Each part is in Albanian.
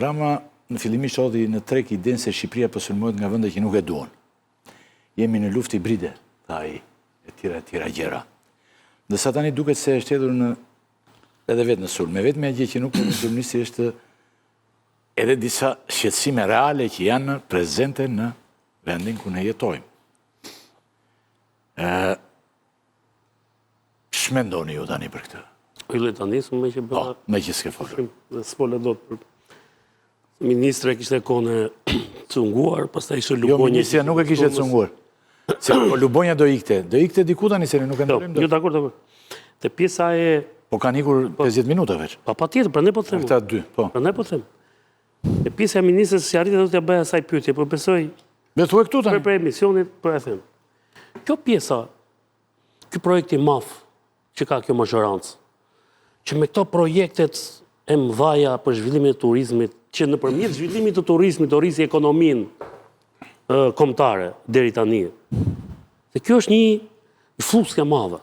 Rama në fillimisht hodhi në treg idenë se Shqipëria po sulmohet nga vende që nuk e duan. Jemi në luftë hibride, tha ai, e tjera gjëra. Ndërsa tani duket se është hedhur në edhe vetë në sulm. Me vetmja gjë që nuk është sulmisi është edhe disa shqetësime reale që janë prezente në vendin ku ne jetojmë. Shmendoni ju tani për këtë? Yle tani, së me që bëra... me që s'ke folur. Dhe s'pole do të... Ministre kishte kone cunguar, pas ta ishte Lubonja... Jo, ministria nuk e kishte cunguar. Se Lubonja do ikte diku tani se ne nuk e ndërëm do. Jo, dakor. Te pjesa e... Po kanë ikur 50 minuta veç. Pa tjetër, pra ne po të them. Këta dy, po. Pra ne po të them. Te pjesa e ministrës si arritë do t'ja bëja asaj pyetje, por besoj... Betu e këtu tani? Për emisionit, për e them. Kjo pjesa, kjo projekt i maf, që ka kjo mazhorancë, që me këto projektet e mëdhaja për zhvillimin e turizmit, që nëpërmjet zhvillimit të turizmit do rrisi ekonominë kombëtare deri tani. Dhe kjo është një fluskë e madhe.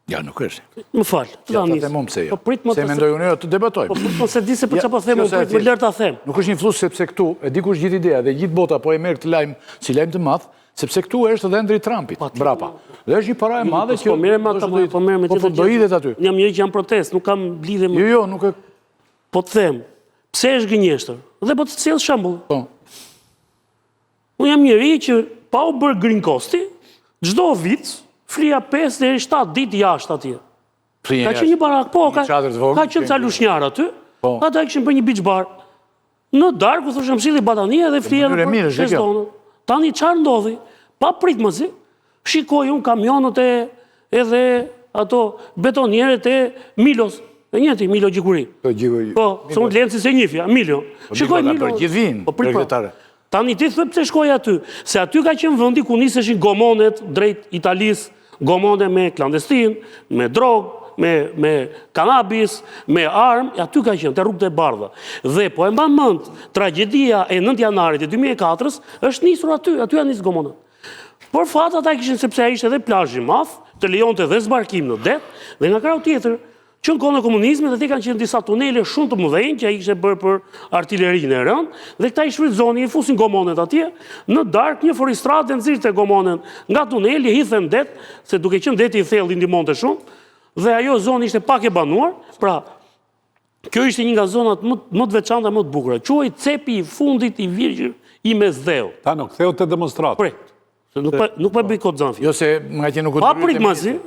Ja, nuk është. Më fal, ja, ta themon pse jo. Se mendoj unë jo të debatojmë. Po se di se për çfarë po them, më lër ta them. Nuk është një fluskë sepse këtu e di kush gjithë ideja dhe gjithë bota po e merr këtë lajm si lajm të madh, sepse këtu është edhe ndri Trumpit mbrapa. Dhe është një para e madhe që po do hidhet aty. Jam njëri që jam protest, nuk kam lidhje me... Jo, nuk e... Po të them, pse është gënjeshtër? Dhe po të sjell shembull. Po. Unë jam njëri që pa u bërë green costi, çdo vit flija 5 deri 7 ditë jashtë atje. Ka qenë një barak, po, ka qenë ca lushnjar aty, ata kishin bërë një beach bar. Në darkë, u thoshëm silli batania dhe flija në 6 tonë. Tani çfarë ndodhi? Pa pritmësi, shikoj unë kamionët edhe ato betonierët e Milos. E njëti, Milo Gjikuri. Po, së mund të lenë si se njifja, Milo. Shikoj Milo. Për gjithë vinë, për tani ti thë pëse shkoj aty, se aty ka qenë vëndi ku niseshin gomonet drejt Italis, gomonet me klandestin, me drog, me kanabis, me armë, aty ka qenë, të rrugët e bardha. Dhe po e mba mënd, tragedia e 9 janarit e 2004 është nisur aty janë nisë gomonet. Por fatë ata kishin sepse a ishte edhe plazhi maf, të lejonte dhe zbarkim në det, dhe nga krau tjetër, që në kohën e komunizmit dhe ti kanë qenë disa tunele shumë të mëdhenj që a ishte bërë për artilerinë e rënd, dhe këta i shfrytëzonin, i fusin gomonet atje, në darkë një foristrat e nxirrte gomonen nga tuneli, hidhen det, se duke qenë deti i thellë i ndihmonte shumë, dhe ajo zonë ishte pak e banuar, pra kjo ishte një nga zonat më të veçanta, më të bukura. Quhej cepi i fundit i virgjër i Mesdheu. Ta nuk theu të demonstrat. Nuk po bëj kod zanfi. Jo se nga që nuk u pa pritmasi,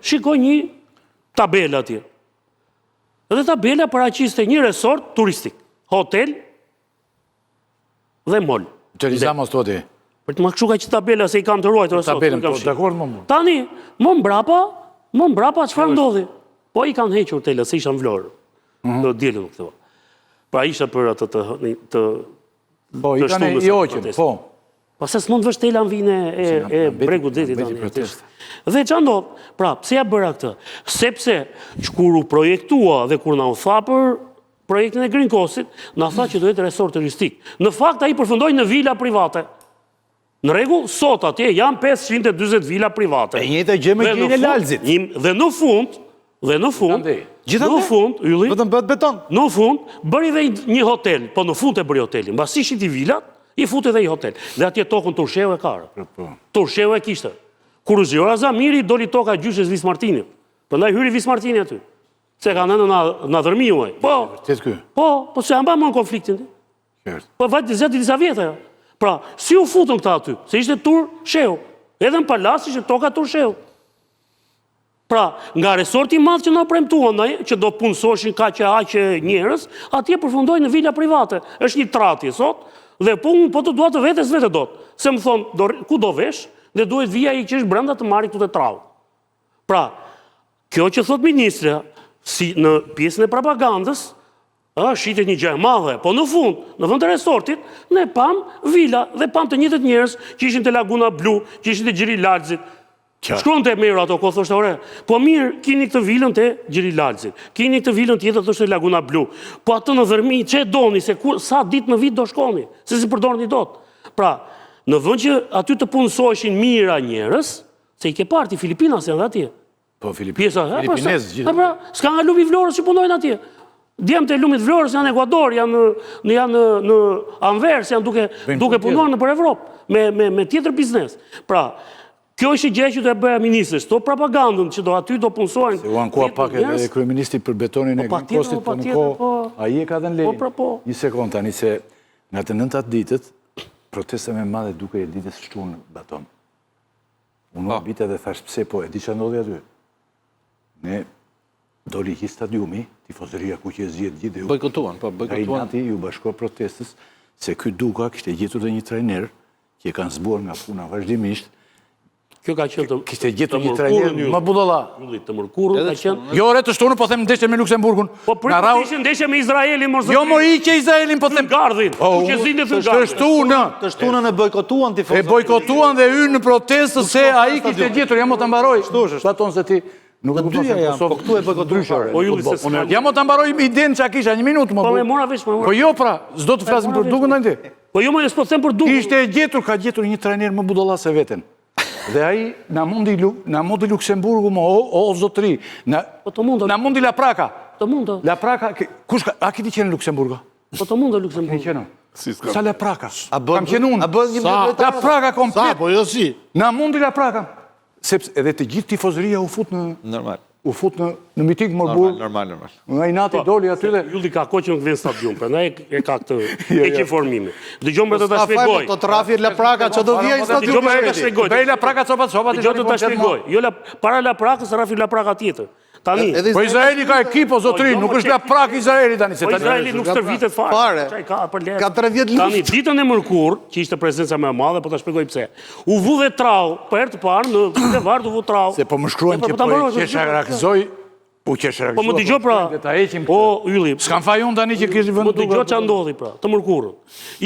shikoj një tabela atje. Dhe tabela paraqiste një resort turistik, hotel dhe mall. Turizamos to ti. Për të më kështu ka që tabela se i kam të ruajtur resort. Tabelën, po, dakord më. Tani, më mbrapa çfarë ndodhi? Po i kanë hequr hotelet se ishan vlorë. Do dielën nuk thua. Pra ishte për atë të po i kanë i hoqën, po. Pastaj s'mund të vësh telan vinë e bregu detit tani. Dhe ç'a ndodh? Pra, pse ja bëra këtë? Sepse kur u projektua dhe kur na u tha për projektin e Green Coastit, na tha që do jetë resort turistik. Në fakt ai përfundoi në vila private. Në rregull, sot atje janë 540 vila private. E njëjta gjë me Gjirin e Lalzit. Dhe në fund, ylli, vetëm bëhet beton. Në fund bëri dhe një hotel, po në fund e bëri hotelin. Mbas ishit i vilat, i futi dhe i hotel. Dhe atje tokën Tursheu e karë. Tursheu e kishte. Kur u zgjora Zamiri, doli toka gjyshes Vis Martini. Prandaj hyri Vis Martini aty. Se ka nënë na dërmiuaj. Po se amba më në konfliktin. Po vajtë zeti disa vjetë. Pra, si u futën këta aty? Se ishte Tursheu. Edhe në palas ishte toka Tursheu. Pra, nga resorti madh që na premtuan, që do punësoshin aqe njerëz, atje përfundoi në vila private. Është një trati sot. Dhe po të dua të vetes vete dot. Se më thonë, ku do vesh, dhe duhet vija i që është brenda të marri këtu të trau. Pra, kjo që thot ministra, si në pjesën e propagandës, shitet një gjë e madhe, po në fund, në vend të resortit, ne pam vila dhe pam të njëjtët njerëz që ishin te Laguna Blu, që ishin te Gjiri Lalzit. Shkruan te merr ato, ko thoshte ore. Po mirë, keni këtë vilën te Gjiri Lalzit. Keni këtë vilën tjetër thoshte Laguna Blu. Po atë në Dhërmi çe doni se sa ditë në vit do shkoni, se si përdorni dot. Pra, në vend që aty të punësoheshin mira njerëz, se i ke parti Filipinas janë atje. Po Filipinez gjithë. Pra, s'ka nga lupi Vlorës që punojnë atje. Djemtë e lumit Vlorës janë në Ekuador, janë në Anvers, janë duke punuar në për Evropë, me tjetër biznes. Pra, kjo është gjë që do e bëja ministrës, to propagandën që do aty do punësojnë. Se u ankua pak edhe kryeministri për betonin e Kostit, po në ko, a i e ka dhe në lejnë. Një sekund tani se nga të 9 ditët, protesta me madhe duke e ditës shtunë baton. Unë bite dhe thash pse po, e di që ndodhi aty. Ne doli i stadiumi, tifozëria ku që e zjetë gjithë dhe ju. Bojkotuan, po bojkotuan. Rejnati ju bashko protestës se ky Duka kishte gjetur dhe një trajner që e kanë zbuar nga puna vazhdimisht. Kjo ka qenë Kishte gjetur një trajner më budolla. Të mërkurën ka qenë. Jo, re të shtunë, po them ndeshje me Luksemburgun. Po pritë ishë ndeshje me Izraelin, mos jo, mo i që Izraelin, po them. Gardhin, ku që zinde të gardhin. Të shtunën e bojkotuan tifozët. E bojkotuan dhe hyrë në protestë se ai kishte gjetur, jam mo të mbaroj. Baton se ti nuk e dyja janë, po këtu e bojkotuan. Po Ylli se s'ka. Jam mo të mbaroj idenë që a kisha, një minutë më. Po me mora vesh, Po jo pra, s'do të flasim për Dukën tani ti. Po jo, më s'po them për Dukën. Ishte gjetur, ka gjetur një trajner më budolla se veten. Dhe ai na mundi Luksemburgu më o zotëri. Na mundi La Praka. Të mundë. La Praka, kush ka, a kiti qenë në Luksemburga? Po të mundë Luksemburgu. Qenë. Sa La Praka? Kam qenë unë. A bën një La Praka komplet. Sa, po jo si. Na mundi La Praka. Sepse edhe të gjithë tifozëria u fut në miting Morbur. Normal. Nga i nati doli aty dhe... Ylli ka ko që nuk vjen stadium, prandaj e ka këtë informime. Dëgjoj më të ta shpjegoj. To trafi La Praka që do vijë në stadium. Dëgjoj më të shpjegoj. Bëj La Praka copa. Dëgjoj të ta shpjegoj. Jo para La Prakës, Rafi La Praka tjetër. Tani. Po Izraeli ka ekip o zotëri, nuk është La Prakë Izraeli tani. Po Izraeli nuk stërvitet fare. Çai ka për lehtë. Ka 3 vjet luftë. Tani ditën e mërkur, që ishte prezenca më e madhe, po ta shpjegoj pse. U vu dhe trau, për herë të parë në Bulevard u vu trau. Se po më shkruan që po e qesharakzoj. Po më dëgjoj pra. O Ylli. S'kan faj unë tani që kishte vënë. Po dëgjoj ç'a ndodhi pra, të mërkurën.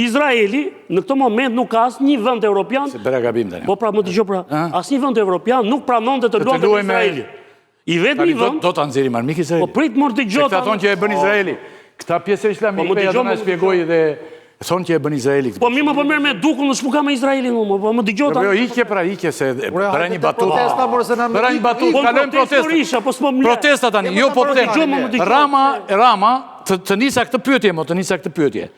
Izraeli në këtë moment nuk ka asnjë vend evropian. Se bëra gabim tani. Po pra më dëgjoj pra, asnjë vend evropian nuk pranonte të luante me Izraelin. I vetmi vend. Do ta nxjerrim armik Izraeli. Po prit mor dëgjoj. Këta thonë që e bën Izraeli. Këta pjesë islamike ja do na shpjegoj dhe thonë që e bën Izraeli. Po mi më po merr me Dukun, nuk s'pu ka me Izraelin unë, po më dëgjoj ta. Jo, hiqje se bëra një batutë. Protesta por se na Bëra një batutë, kalojmë protestë. Po s'po më. Protesta tani, jo po them. Rama të nisa këtë pyetje.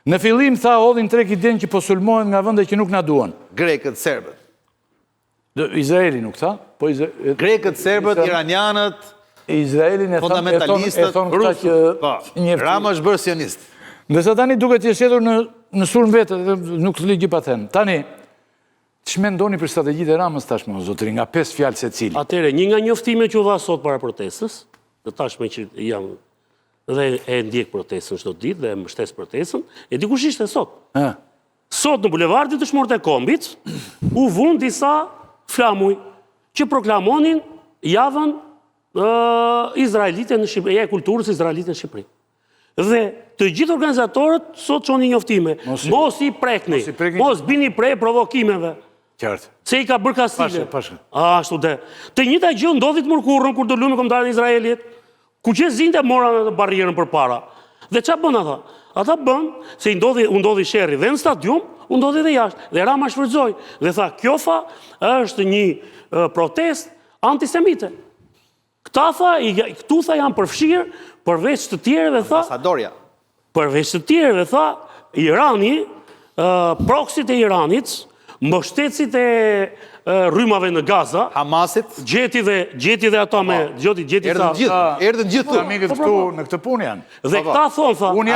Në fillim tha hodhin treg idenë që po sulmohen nga vende që nuk na duan. Grekët, serbët. Izraeli nuk tha, po Grekët, serbët, iranianët, Izraelin e thonë këta që Rama është bërë sionist. Ndërsa tani duket që shetur në sulm vetë, nuk të ligj pa thënë. Tani, ç'mendoni për strategjitë e Ramës tashmë, zotëri, nga 5 fjalë secili? Atëre, një nga njoftimet që u dha sot para protestës, dhe tashmë që jam dhe e ndjek protestën çdo ditë dhe mbështes protestën, e di kush ishte sot. Sot në bulevardin të Shmorët e Kombit u vun disa flamuj që proklamonin javën izraelite në Shqipëri, e kulturës izraelite në Shqipëri. Dhe të gjithë organizatorët sot çoni njoftime. Mos i prekni, mos bini prej provokimeve. Qartë. Se i ka bërë Kastile. Pashë. Ashtu dhe. Të njëjta gjë ndodhi të mërkurën kur do luajmë kombëtarët e Izraelit, ku që zinte moran atë barrierën përpara. Dhe ç'a bën ata? Ata bën se u ndodhi sherrri dhe në stadium, u ndodhi edhe jashtë. Dhe Rama shfrytëzoi dhe tha, "Kjo është një protestë antisemite." Këtu tha janë përfshirë, përveç të tjerëve tha, Irani, proksit e Iranit, mbështetësit e rrymave në Gaza, Hamasit, gjeti dhe ata me erdhën gjithë. Amikët këtu në këtë punë janë. Dhe këta thonë tha, unë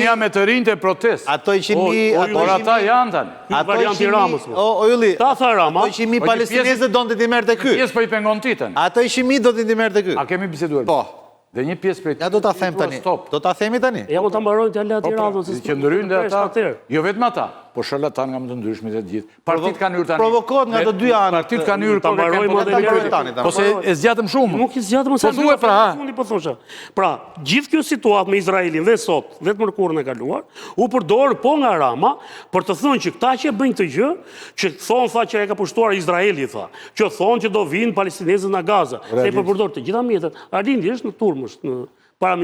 jam me të rinjtë e protestë. Ato ishin mi, por ata janë tani. varianti Ramës. O Ylli, Ta tha Rama, ato ishin mi palestinezët do të t'i merrte ky. Pjesë po i pengon titën. Ato ishin mi do t'i merrte ky. A kemi biseduar? Po. Dhe një pjesë prej... Ja do ta them tani. Do ta themi tani. ja mu ta mbarojnë të alat i radhës. Qëndrojnë dhe ata, jo vetëm ata, po sharlatan nga më të ndryshmit e gjithë. Partit kanë hyrë tani. Provokohet nga të dy anët. Partit kanë hyrë, Ta mbarojmë tani. po se e zgjatëm shumë. Nuk i zgjatëm sa thuaj pra, ha. fundi po thosha. Pra, gjithë kjo situatë me Izraelin dhe sot, vetë mërkurën e kaluar, u përdorë po nga Rama për të thënë që këta që bëjnë këtë gjë, që thonë tha që e ka pushtuar Izraeli tha, që thonë që do vinë palestinezët nga Gaza, se i përdorë të gjitha mjetet. Arlindi është në turmësh në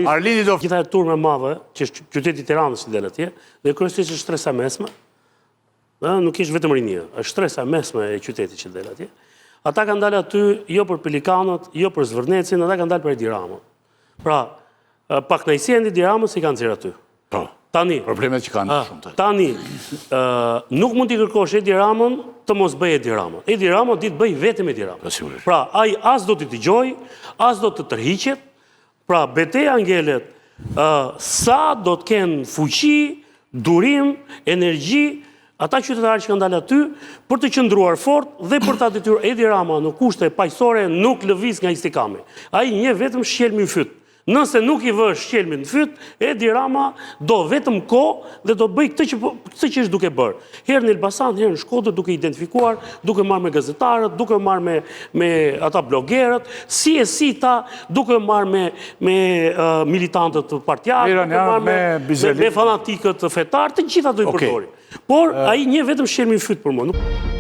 Arlindi do gjitha e turme madhe, që është qyteti Tiranës që del atje, dhe kryesisht është shtresa mesme, nuk ishtë vetëm rinia, është shtresa mesme e qytetit që del atje. Ata kanë dalë aty jo për pelikanët, jo për zvërnecin, ata kanë dalë për Edi Ramën. Pra, pak knajësia Edi Ramës i kanë zirë aty. Po, Tani, problemet që kanë shumë të. Tani, nuk mund t'i kërkosh Edi Ramën të mos bëj Edi Ramën. Edi Ramën ditë bëj vetëm Edi Ramën. Sigurisht. Pra, ai as do t'i dëgjoj, as do të tërhiqet. Pra, beteja ngelet sa do të kenë fuqi, durim, energji, ata qytetarë që kanë dalë aty, për të qëndruar fort dhe për ta detyruar Edi Rama në kushte paqësore nuk lëviz nga istikami. Ai një vetëm shqelmi në fyt. Nëse nuk i vë shqelmin në fyt, Edi Rama do vetëm kohë dhe do bëj këtë që është duke bërë. Herë në Elbasan, herë në Shkodër, duke identifikuar, duke marrë me gazetarët, duke marrë me ata blogerët, si ta, duke marrë me militantët partjarë, duke marrë me fanatikët fetar, të gjitha do i përdori. Por ai një vetëm shqelmi në fyt për mua.